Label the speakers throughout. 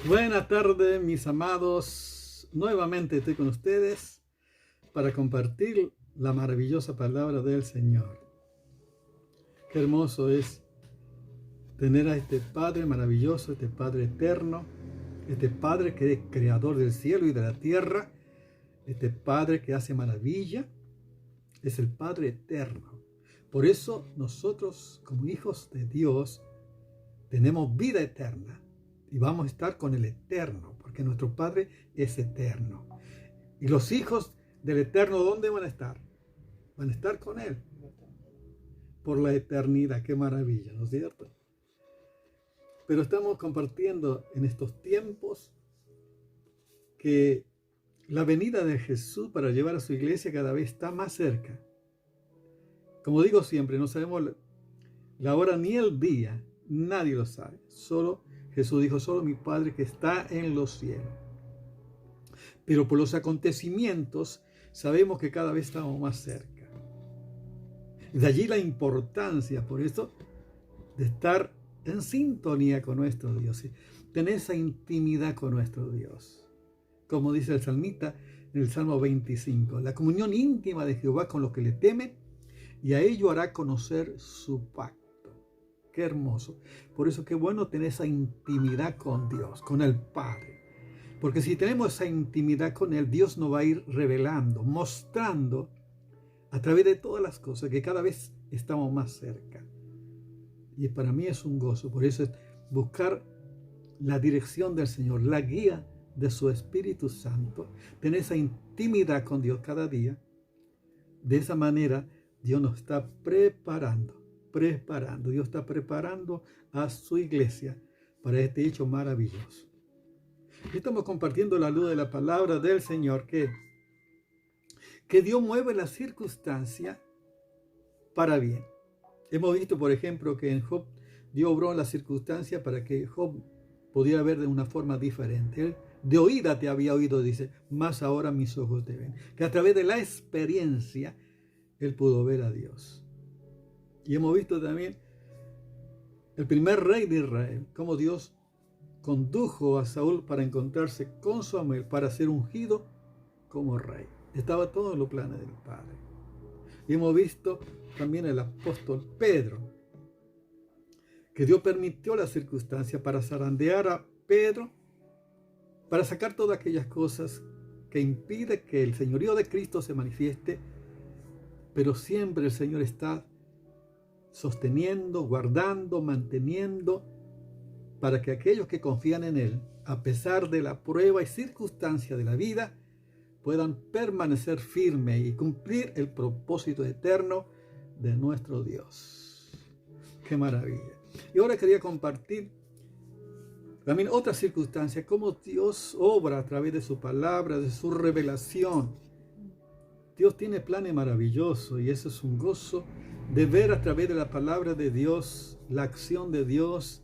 Speaker 1: Buenas tardes, mis amados. Nuevamente estoy con ustedes para compartir la maravillosa palabra del Señor. Qué hermoso es tener a este Padre maravilloso, este Padre eterno, este Padre que es creador del cielo y de la tierra, este Padre que hace maravilla, es el Padre eterno. Por eso nosotros, como hijos de Dios, tenemos vida eterna. Y vamos a estar con el Eterno, porque nuestro Padre es eterno. Y los hijos del Eterno, ¿dónde van a estar? Van a estar con Él por la eternidad. Qué maravilla, ¿no es cierto? Pero estamos compartiendo en estos tiempos que la venida de Jesús para llevar a su iglesia cada vez está más cerca. Como digo siempre, no sabemos la hora ni el día, nadie lo sabe. Solo Jesús dijo, solo mi Padre que está en los cielos. Pero por los acontecimientos sabemos que cada vez estamos más cerca. Y de allí la importancia, por eso, de estar en sintonía con nuestro Dios. Tener esa intimidad con nuestro Dios. Como dice el salmista en el Salmo 25. La comunión íntima de Jehová con los que le temen, y a ello hará conocer su pacto. Qué hermoso. Por eso qué bueno tener esa intimidad con Dios, con el Padre. Porque si tenemos esa intimidad con Él, Dios nos va a ir revelando, mostrando a través de todas las cosas que cada vez estamos más cerca. Y para mí es un gozo. Por eso es buscar la dirección del Señor, la guía de su Espíritu Santo. Tener esa intimidad con Dios cada día. De esa manera Dios nos está preparando. Dios está preparando a su iglesia para este hecho maravilloso. Y estamos compartiendo la luz de la palabra del Señor que Dios mueve las circunstancias para bien. Hemos visto, por ejemplo, que en Job Dios obró en las circunstancias para que Job pudiera ver de una forma diferente. Él de oída te había oído, dice, mas ahora mis ojos te ven. Que a través de la experiencia él pudo ver a Dios. Y hemos visto también el primer rey de Israel, cómo Dios condujo a Saúl para encontrarse con Samuel, para ser ungido como rey. Estaba todo en los planes del Padre. Y hemos visto también el apóstol Pedro, que Dios permitió la circunstancia para zarandear a Pedro, para sacar todas aquellas cosas que impiden que el señorío de Cristo se manifieste, pero siempre el Señor está sosteniendo, guardando, manteniendo, para que aquellos que confían en Él, a pesar de la prueba y circunstancia de la vida, puedan permanecer firmes y cumplir el propósito eterno de nuestro Dios. ¡Qué maravilla! Y ahora quería compartir también otra circunstancia, cómo Dios obra a través de su palabra, de su revelación. Dios tiene planes maravillosos y eso es un gozo de ver a través de la palabra de Dios, la acción de Dios,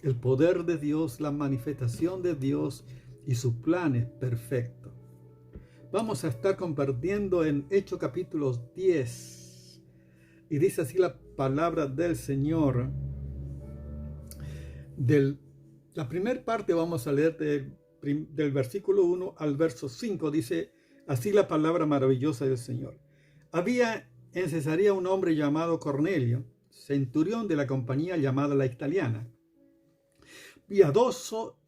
Speaker 1: el poder de Dios, la manifestación de Dios y sus planes perfectos. Vamos a estar compartiendo en Hechos capítulo 10 y dice así la palabra del Señor. La primera parte vamos a leer del versículo 1 al verso 5, dice así la palabra maravillosa del Señor. Había en Cesarea un hombre llamado Cornelio, centurión de la compañía llamada la Italiana, piadoso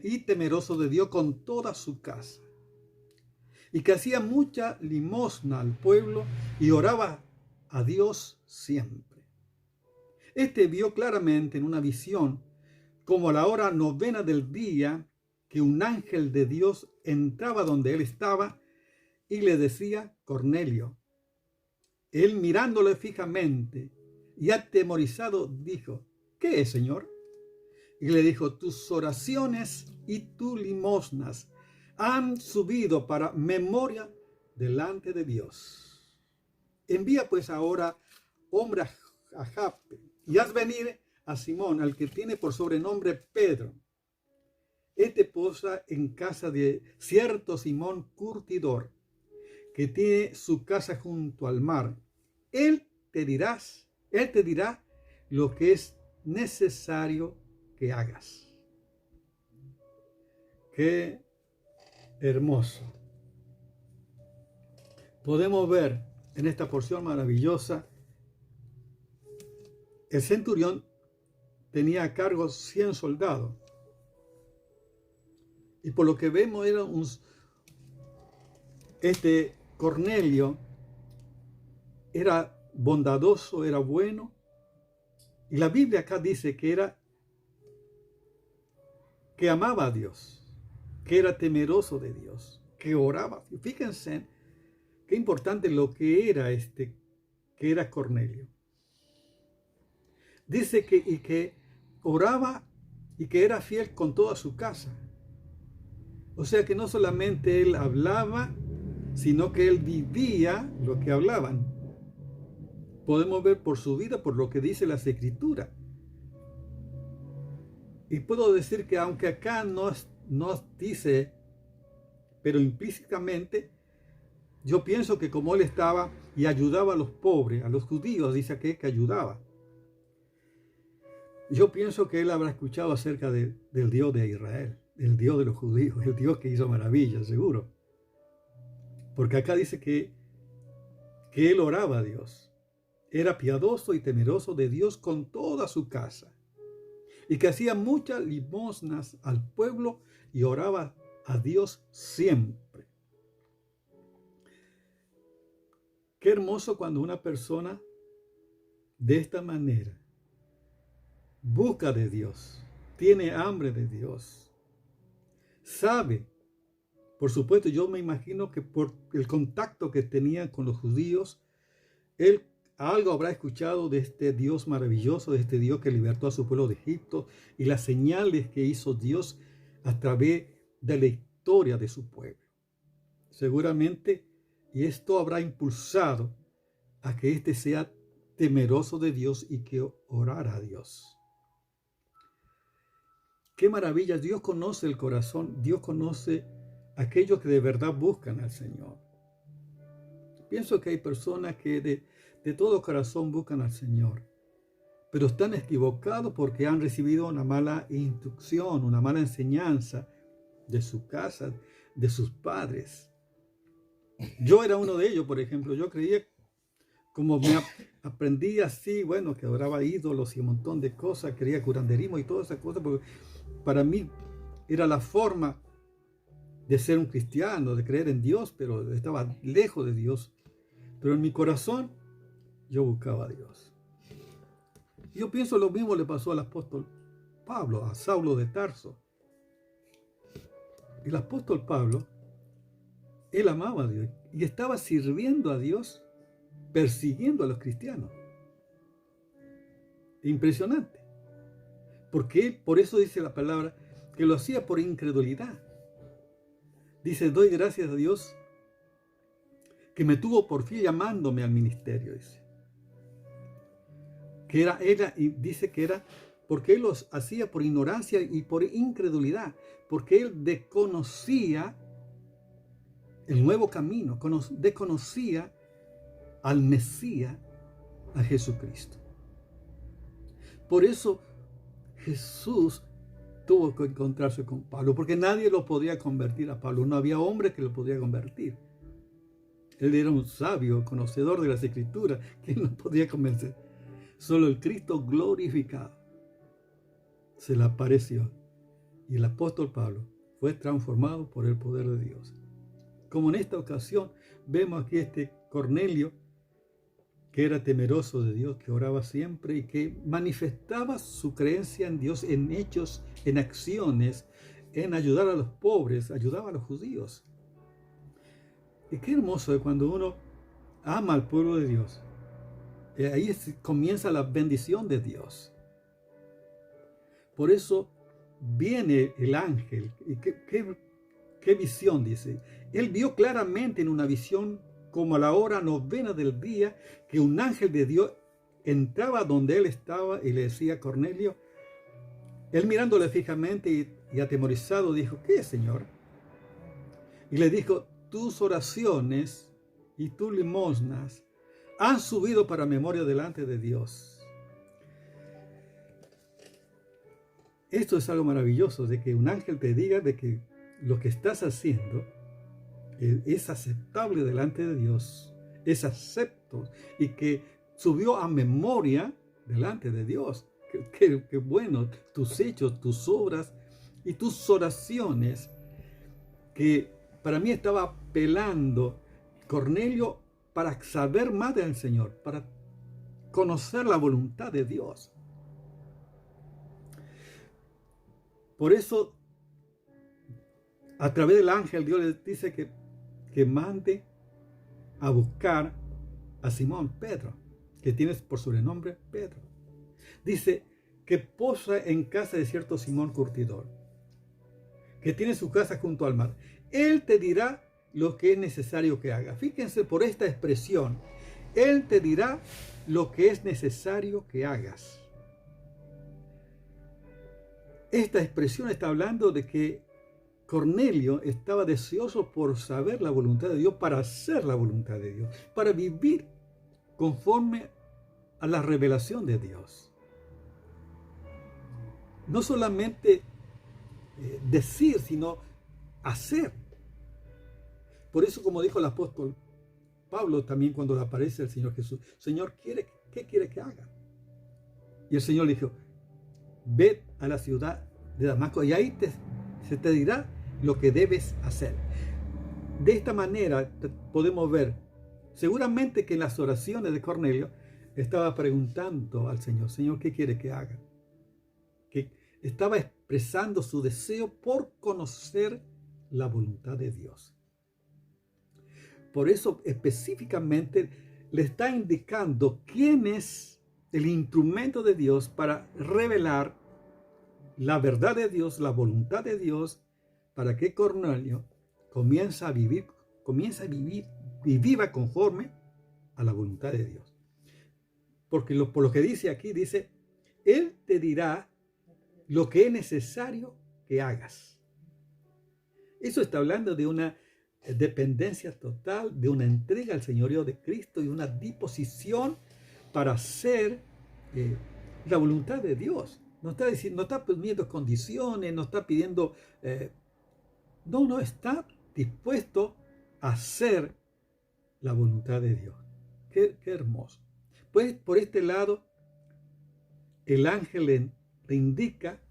Speaker 1: y temeroso de Dios con toda su casa, y que hacía mucha limosna al pueblo y oraba a Dios siempre. Este vio claramente en una visión, como a la hora novena del día, que un ángel de Dios entraba donde él estaba y le decía, Cornelio. Él mirándole fijamente y atemorizado dijo, ¿qué es, Señor? Y le dijo, tus oraciones y tus limosnas han subido para memoria delante de Dios. Envía pues ahora hombre a Joppe y haz venir a Simón, al que tiene por sobrenombre Pedro. Este posa en casa de cierto Simón curtidor, que tiene su casa junto al mar. Él te dirá lo que es necesario que hagas. Qué hermoso. Podemos ver en esta porción maravillosa, el centurión tenía a cargo 100 soldados. Y por lo que vemos era Cornelio era bondadoso, era bueno. Y la Biblia acá dice que amaba a Dios, que era temeroso de Dios, que oraba. Y fíjense qué importante lo que era Cornelio. Dice que oraba y que era fiel con toda su casa. O sea que no solamente él hablaba, sino que él vivía lo que hablaban. Podemos ver por su vida, por lo que dice las Escrituras. Y puedo decir que aunque acá no dice, pero implícitamente, yo pienso que como él estaba y ayudaba a los pobres, a los judíos, dice que ayudaba. Yo pienso que él habrá escuchado acerca del Dios de Israel, el Dios de los judíos, el Dios que hizo maravillas, seguro. Porque acá dice que él oraba a Dios. Era piadoso y temeroso de Dios con toda su casa. Y que hacía muchas limosnas al pueblo y oraba a Dios siempre. Qué hermoso cuando una persona de esta manera busca de Dios, tiene hambre de Dios, sabe. Por supuesto, yo me imagino que por el contacto que tenía con los judíos, él algo habrá escuchado de este Dios maravilloso, de este Dios que libertó a su pueblo de Egipto y las señales que hizo Dios a través de la historia de su pueblo. Seguramente, y esto habrá impulsado a que éste sea temeroso de Dios y que orara a Dios. Qué maravilla, Dios conoce el corazón, Dios conoce a aquellos que de verdad buscan al Señor. Pienso que hay personas que de todo corazón buscan al Señor, pero están equivocados porque han recibido una mala instrucción, una mala enseñanza de su casa, de sus padres. Yo era uno de ellos, por ejemplo. Yo creía, como me aprendí así, bueno, que adoraba ídolos y un montón de cosas, creía curanderismo y todas esas cosas, porque para mí era la forma de ser un cristiano, de creer en Dios, pero estaba lejos de Dios. Pero en mi corazón yo buscaba a Dios. Yo pienso lo mismo le pasó al apóstol Pablo, a Saulo de Tarso. El apóstol Pablo, él amaba a Dios y estaba sirviendo a Dios, persiguiendo a los cristianos. Impresionante. Porque él, por eso dice la palabra, que lo hacía por incredulidad. Dice, doy gracias a Dios que me tuvo por fin llamándome al ministerio. Dice que era porque él los hacía por ignorancia y por incredulidad, porque él desconocía el nuevo camino, desconocía al Mesías, a Jesucristo. Por eso Jesús tuvo que encontrarse con Pablo, porque nadie lo podía convertir a Pablo, no había hombre que lo podía convertir. Él era un sabio, conocedor de las Escrituras, que no podía convencer. Solo el Cristo glorificado se le apareció y el apóstol Pablo fue transformado por el poder de Dios. Como en esta ocasión vemos aquí Cornelio, que era temeroso de Dios, que oraba siempre y que manifestaba su creencia en Dios en hechos, en acciones, en ayudar a los pobres, ayudaba a los judíos. Y qué hermoso es cuando uno ama al pueblo de Dios. Ahí comienza la bendición de Dios. Por eso viene el ángel. Y qué visión, dice. Él vio claramente en una visión, como a la hora 9 del día, que un ángel de Dios entraba donde él estaba y le decía a Cornelio. Él mirándole fijamente y atemorizado dijo, ¿qué es, Señor? Y le dijo, tus oraciones y tus limosnas han subido para memoria delante de Dios. Esto es algo maravilloso, de que un ángel te diga de que lo que estás haciendo es aceptable delante de Dios, es acepto y que subió a memoria delante de Dios. Qué bueno, tus hechos, tus obras y tus oraciones, que para mí estaba apelando Cornelio para saber más del Señor, para conocer la voluntad de Dios. Por eso, a través del ángel, Dios le dice que mande a buscar a Simón Pedro, que tienes por sobrenombre Pedro. Dice que posa en casa de cierto Simón Curtidor, que tiene su casa junto al mar. Él te dirá lo que es necesario que haga. Fíjense por esta expresión. Él te dirá lo que es necesario que hagas. Esta expresión está hablando de que Cornelio estaba deseoso por saber la voluntad de Dios, para hacer la voluntad de Dios, para vivir conforme a la revelación de Dios. No solamente decir, sino hacer. Por eso, como dijo el apóstol Pablo también cuando le aparece el Señor Jesús, Señor, ¿qué quiere que haga? Y el Señor le dijo, ve a la ciudad de Damasco y ahí se te dirá lo que debes hacer. De esta manera podemos ver, seguramente que en las oraciones de Cornelio estaba preguntando al Señor, Señor, ¿qué quiere que haga? Que estaba expresando su deseo por conocer la voluntad de Dios. Por eso específicamente le está indicando quién es el instrumento de Dios para revelar la verdad de Dios, la voluntad de Dios, para que Cornelio comience a vivir y viva conforme a la voluntad de Dios. Porque por lo que dice aquí, dice, Él te dirá lo que es necesario que hagas. Eso está hablando de una dependencia total, de una entrega al señorío de Cristo y una disposición para hacer la voluntad de Dios. No está diciendo, no está pidiendo condiciones, no está pidiendo, no está dispuesto a hacer la voluntad de Dios. Qué hermoso. Pues por este lado, el ángel le indica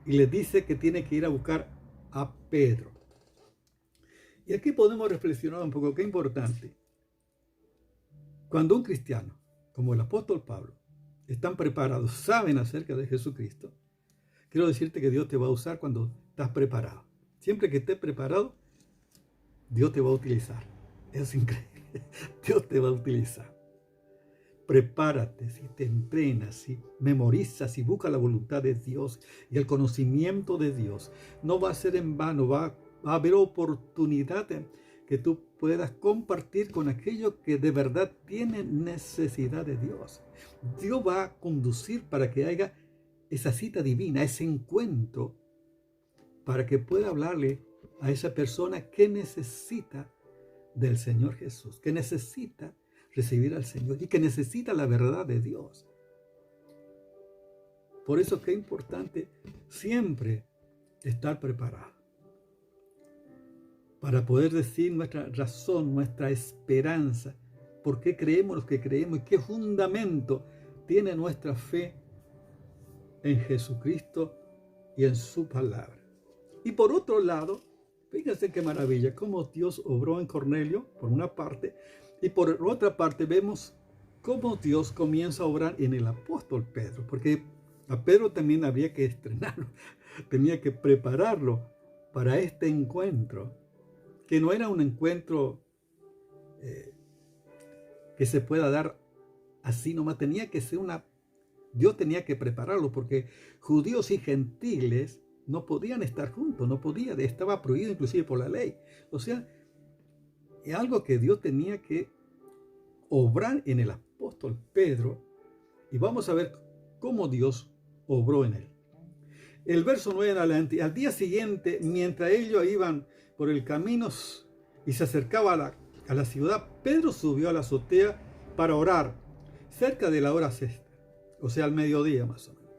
Speaker 1: y le dice que tiene que ir a buscar a Pedro. Y aquí podemos reflexionar un poco, qué importante. Cuando un cristiano, como el apóstol Pablo, están preparados, saben acerca de Jesucristo, quiero decirte que Dios te va a usar cuando estás preparado. Siempre que estés preparado, Dios te va a utilizar. Es increíble. Dios te va a utilizar. Prepárate, si te entrenas, si memorizas, si buscas la voluntad de Dios y el conocimiento de Dios, no va a ser en vano, va a haber oportunidad que tú puedas compartir con aquellos que de verdad tienen necesidad de Dios. Dios va a conducir para que haya esa cita divina, ese encuentro, para que pueda hablarle a esa persona que necesita del Señor Jesús, que necesita recibir al Señor y que necesita la verdad de Dios. Por eso que es importante siempre estar preparado para poder decir nuestra razón, nuestra esperanza, por qué creemos lo que creemos y qué fundamento tiene nuestra fe en Jesucristo y en su palabra. Y por otro lado, fíjense qué maravilla, cómo Dios obró en Cornelio, por una parte, y por otra parte vemos cómo Dios comienza a obrar en el apóstol Pedro, porque a Pedro también había que estrenarlo, tenía que prepararlo para este encuentro, que no era un encuentro que se pueda dar así nomás, tenía que ser Dios tenía que prepararlo, porque judíos y gentiles no podían estar juntos, estaba prohibido inclusive por la ley. O sea, es algo que Dios tenía que obrar en el apóstol Pedro, y vamos a ver cómo Dios obró en él. El verso 9 en adelante, al día siguiente, mientras ellos iban por el camino y se acercaba a la ciudad, Pedro subió a la azotea para orar, cerca de la hora sexta, o sea, al mediodía más o menos.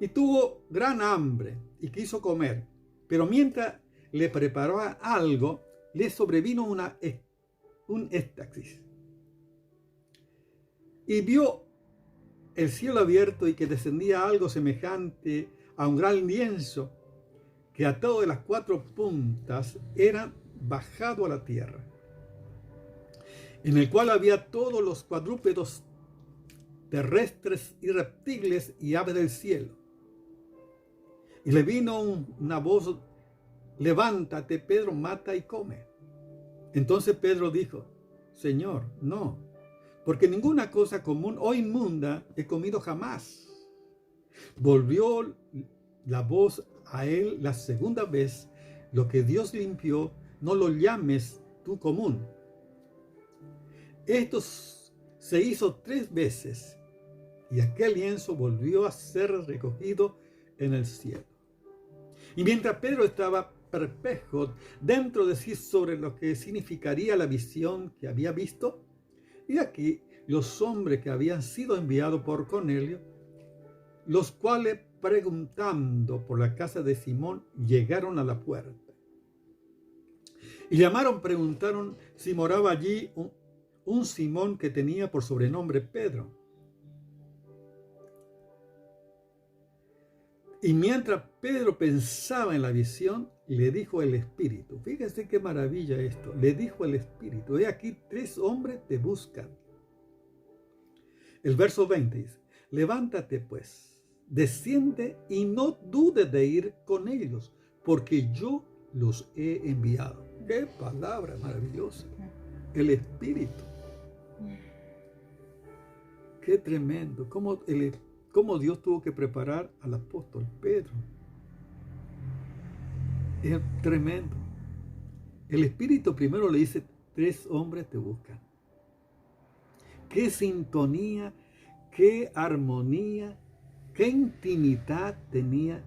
Speaker 1: Y tuvo gran hambre y quiso comer. Pero mientras le preparaba algo, le sobrevino un éxtasis. Y vio el cielo abierto y que descendía algo semejante a un gran lienzo que atado de las 4 puntas era bajado a la tierra, en el cual había todos los cuadrúpedos terrestres y reptiles y aves del cielo. Y le vino una voz: levántate, Pedro, mata y come. Entonces Pedro dijo: Señor, no, porque ninguna cosa común o inmunda he comido jamás. Volvió la voz a él la segunda vez: lo que Dios limpió, no lo llames tú común. Esto se hizo 3 veces, y aquel lienzo volvió a ser recogido en el cielo. Y mientras Pedro estaba perplejo dentro de sí sobre lo que significaría la visión que había visto, y aquí los hombres que habían sido enviados por Cornelio, los cuales, preguntando por la casa de Simón, llegaron a la puerta. Y preguntaron si moraba allí un Simón que tenía por sobrenombre Pedro. Y mientras Pedro pensaba en la visión, le dijo el Espíritu. Fíjense qué maravilla esto. Le dijo el Espíritu: he aquí 3 hombres te buscan. El verso 20 dice: levántate pues, desciende y no dudes de ir con ellos, porque yo los he enviado. ¡Qué palabra maravillosa! El Espíritu. ¡Qué tremendo! ¿Cómo Dios tuvo que preparar al apóstol Pedro? Es tremendo. El Espíritu primero le dice: 3 hombres te buscan. Qué sintonía, qué armonía, qué intimidad tenía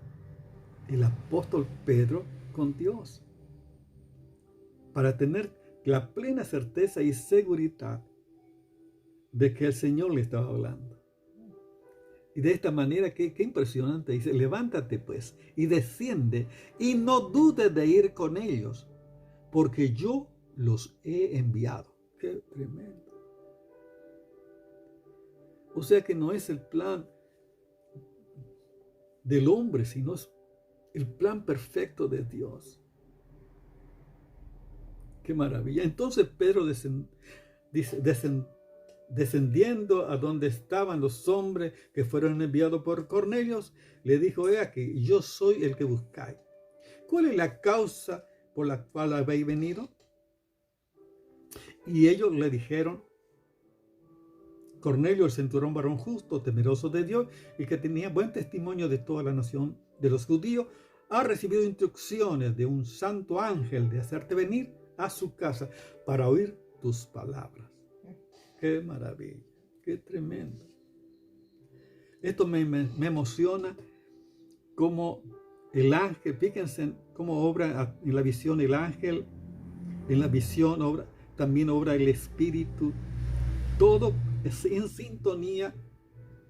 Speaker 1: el apóstol Pedro con Dios, para tener la plena certeza y seguridad de que el Señor le estaba hablando. Y de esta manera, qué impresionante, dice: levántate pues y desciende y no dudes de ir con ellos, porque yo los he enviado. Qué tremendo. O sea que no es el plan del hombre, sino es el plan perfecto de Dios. Qué maravilla. Entonces Pedro descendiendo a donde estaban los hombres que fueron enviados por Cornelio, le dijo: he aquí, yo soy el que buscáis. ¿Cuál es la causa por la cual habéis venido? Y ellos le dijeron: Cornelio, el centurión varón justo, temeroso de Dios, y que tenía buen testimonio de toda la nación de los judíos, ha recibido instrucciones de un santo ángel de hacerte venir a su casa para oír tus palabras. ¡Qué maravilla! ¡Qué tremendo! Esto me emociona, como el ángel, fíjense cómo obra en la visión el ángel, en la visión también obra el Espíritu, todo es en sintonía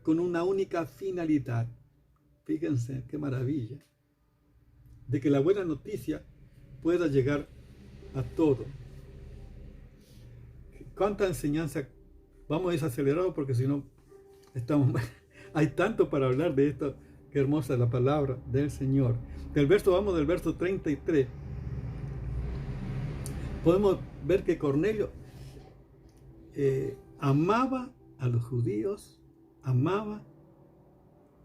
Speaker 1: con una única finalidad. Fíjense qué maravilla, de que la buena noticia pueda llegar a todo. ¿Cuánta enseñanza? Vamos a desacelerado porque si no hay tanto para hablar de esto. Qué hermosa la palabra del Señor. Vamos del verso 33. Podemos ver que Cornelio amaba a los judíos,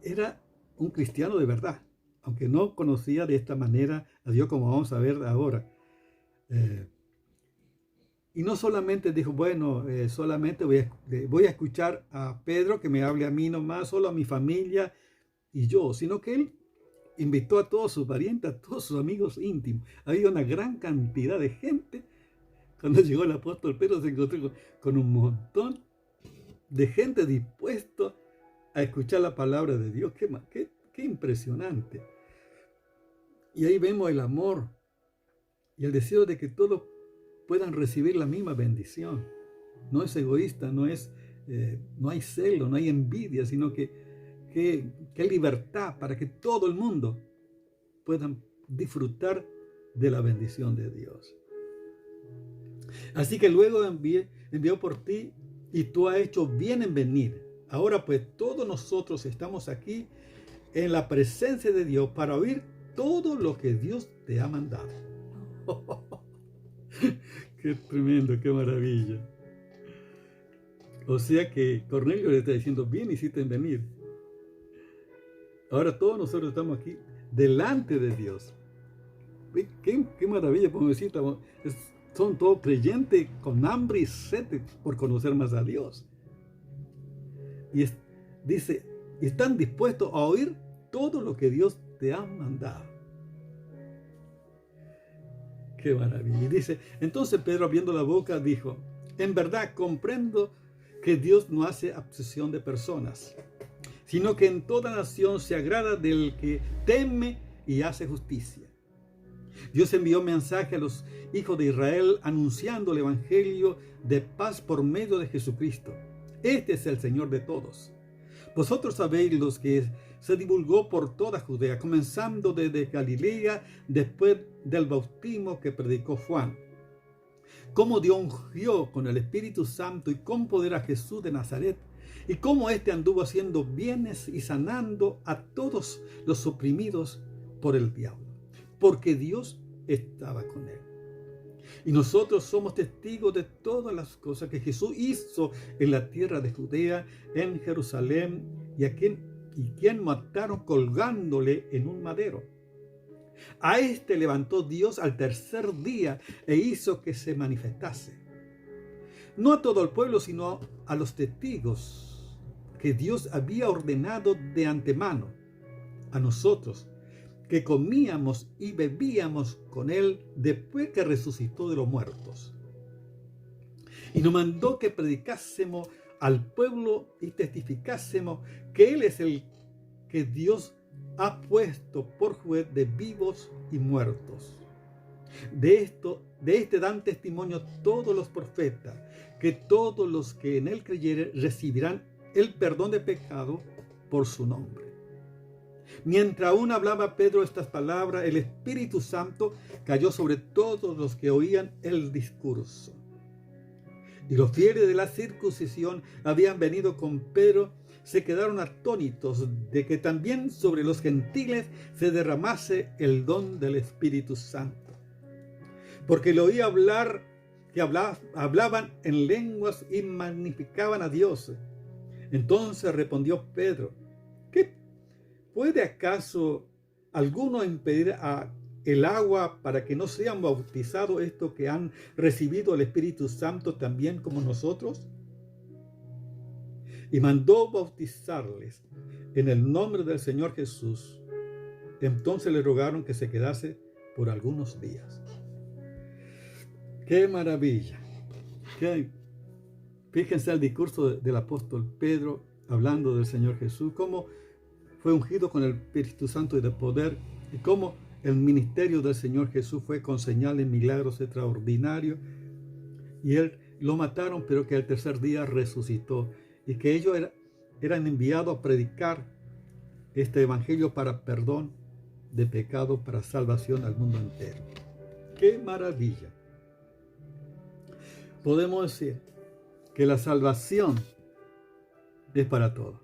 Speaker 1: era un cristiano de verdad, aunque no conocía de esta manera a Dios como vamos a ver ahora. Y no solamente dijo: bueno, solamente voy a escuchar a Pedro que me hable a mí nomás, solo a mi familia y yo, sino que él invitó a todos sus parientes, a todos sus amigos íntimos. Había una gran cantidad de gente. Cuando llegó el apóstol Pedro se encontró con un montón de gente dispuesta a escuchar la palabra de Dios. Qué impresionante. Y ahí vemos el amor y el deseo de que todos puedan recibir la misma bendición. No es egoísta, no hay celo, no hay envidia, sino que hay libertad para que todo el mundo puedan disfrutar de la bendición de Dios. Así que luego envió por ti y tú has hecho bien en venir. Ahora pues todos nosotros estamos aquí en la presencia de Dios para oír todo lo que Dios te ha mandado. Qué tremendo, qué maravilla. O sea que Cornelio le está diciendo, bien hiciste en venir. Ahora todos nosotros estamos aquí delante de Dios. Qué maravilla, podemos decir, son todos creyentes con hambre y sed por conocer más a Dios. Y dice, están dispuestos a oír todo lo que Dios te ha mandado. Qué maravilla. Y dice, entonces Pedro, abriendo la boca, dijo, en verdad comprendo que Dios no hace acepción de personas, sino que en toda nación se agrada del que teme y hace justicia. Dios envió mensaje a los hijos de Israel anunciando el evangelio de paz por medio de Jesucristo. Este es el Señor de todos. Vosotros sabéis los que se divulgó por toda Judea, comenzando desde Galilea, después del bautismo que predicó Juan. Cómo Dios ungió con el Espíritu Santo y con poder a Jesús de Nazaret, y cómo éste anduvo haciendo bienes y sanando a todos los oprimidos por el diablo, porque Dios estaba con él. Y nosotros somos testigos de todas las cosas que Jesús hizo en la tierra de Judea, en Jerusalén, y quien mataron colgándole en un madero. A este levantó Dios al tercer día e hizo que se manifestase. No a todo el pueblo, sino a los testigos que Dios había ordenado de antemano, a nosotros, que comíamos y bebíamos con él después que resucitó de los muertos. Y nos mandó que predicásemos al pueblo y testificásemos que él es el que Dios ha puesto por juez de vivos y muertos. De este dan testimonio todos los profetas, que todos los que en él creyeren recibirán el perdón de pecado por su nombre. Mientras aún hablaba Pedro estas palabras, el Espíritu Santo cayó sobre todos los que oían el discurso. Y los fieles de la circuncisión habían venido con Pedro, se quedaron atónitos de que también sobre los gentiles se derramase el don del Espíritu Santo. Porque le oí hablar, que hablaban en lenguas y magnificaban a Dios. Entonces respondió Pedro, ¿qué puede acaso alguno impedir el agua para que no sean bautizados estos que han recibido el Espíritu Santo también como nosotros? Y mandó bautizarles en el nombre del Señor Jesús. Entonces le rogaron que se quedase por algunos días. ¡Qué maravilla! Fíjense el discurso del apóstol Pedro hablando del Señor Jesús, cómo fue ungido con el Espíritu Santo y de poder, y cómo el ministerio del Señor Jesús fue con señales, milagros extraordinarios, y él lo mataron, pero que al tercer día resucitó, y que ellos eran enviados a predicar este evangelio para perdón de pecado, para salvación al mundo entero. ¡Qué maravilla! Podemos decir que la salvación es para todos.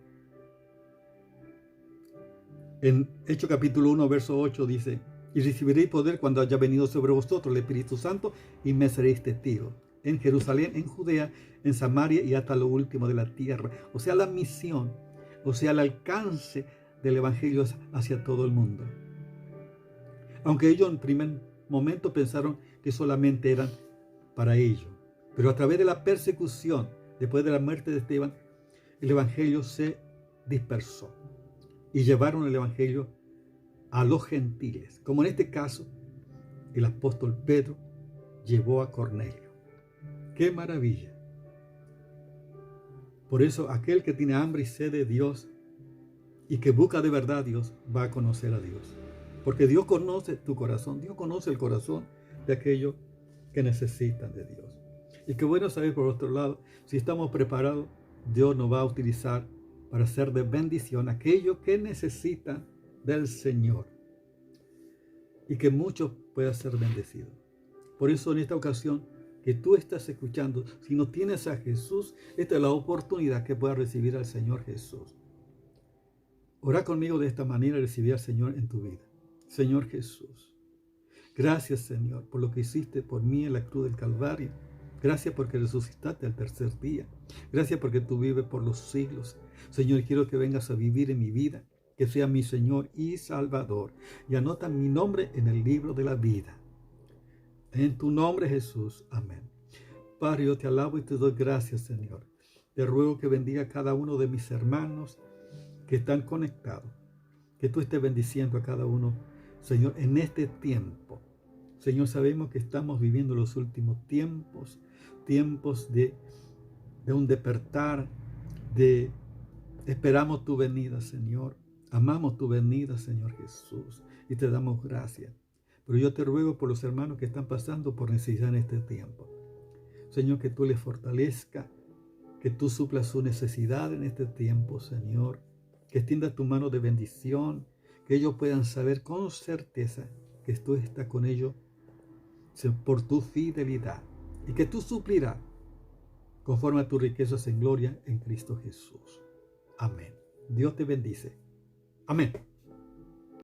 Speaker 1: En Hechos capítulo 1, verso 8 dice, y recibiréis poder cuando haya venido sobre vosotros el Espíritu Santo y me seréis testigos en Jerusalén, en Judea, en Samaria y hasta lo último de la tierra. O sea, la misión, o sea, el alcance del Evangelio hacia todo el mundo. Aunque ellos en primer momento pensaron que solamente eran para ellos. Pero a través de la persecución, después de la muerte de Esteban, el Evangelio se dispersó. Y llevaron el Evangelio a los gentiles. Como en este caso, el apóstol Pedro llevó a Cornelio. ¡Qué maravilla! Por eso, aquel que tiene hambre y sed de Dios y que busca de verdad a Dios, va a conocer a Dios. Porque Dios conoce tu corazón. Dios conoce el corazón de aquellos que necesitan de Dios. Y qué bueno saber, por otro lado, si estamos preparados, Dios nos va a utilizar para hacer de bendición a aquellos que necesitan del Señor. y que muchos puedan ser bendecidos. Por eso en esta ocasión que tú estás escuchando, si no tienes a Jesús, esta es la oportunidad que puedas recibir al Señor Jesús. Ora conmigo de esta manera y recibir al Señor en tu vida. Señor Jesús, gracias Señor por lo que hiciste por mí en la cruz del Calvario. Gracias porque resucitaste al tercer día. Gracias porque tú vives por los siglos. Señor, quiero que vengas a vivir en mi vida, que sea mi Señor y Salvador. Y anota mi nombre en el libro de la vida. En tu nombre, Jesús. Amén. Padre, yo te alabo y te doy gracias, Señor. Te ruego que bendiga a cada uno de mis hermanos que están conectados. Que tú estés bendiciendo a cada uno, Señor, en este tiempo. Señor, sabemos que estamos viviendo los últimos tiempos, tiempos de un despertar, esperamos tu venida, Señor. Amamos tu venida, Señor Jesús, y te damos gracias. Pero yo te ruego por los hermanos que están pasando por necesidad en este tiempo. Señor, que tú les fortalezca, que tú suplas su necesidad en este tiempo, Señor. Que extienda tu mano de bendición, que ellos puedan saber con certeza que tú estás con ellos por tu fidelidad y que tú suplirás conforme a tus riquezas en gloria en Cristo Jesús. Amén. Dios te bendice. Amén.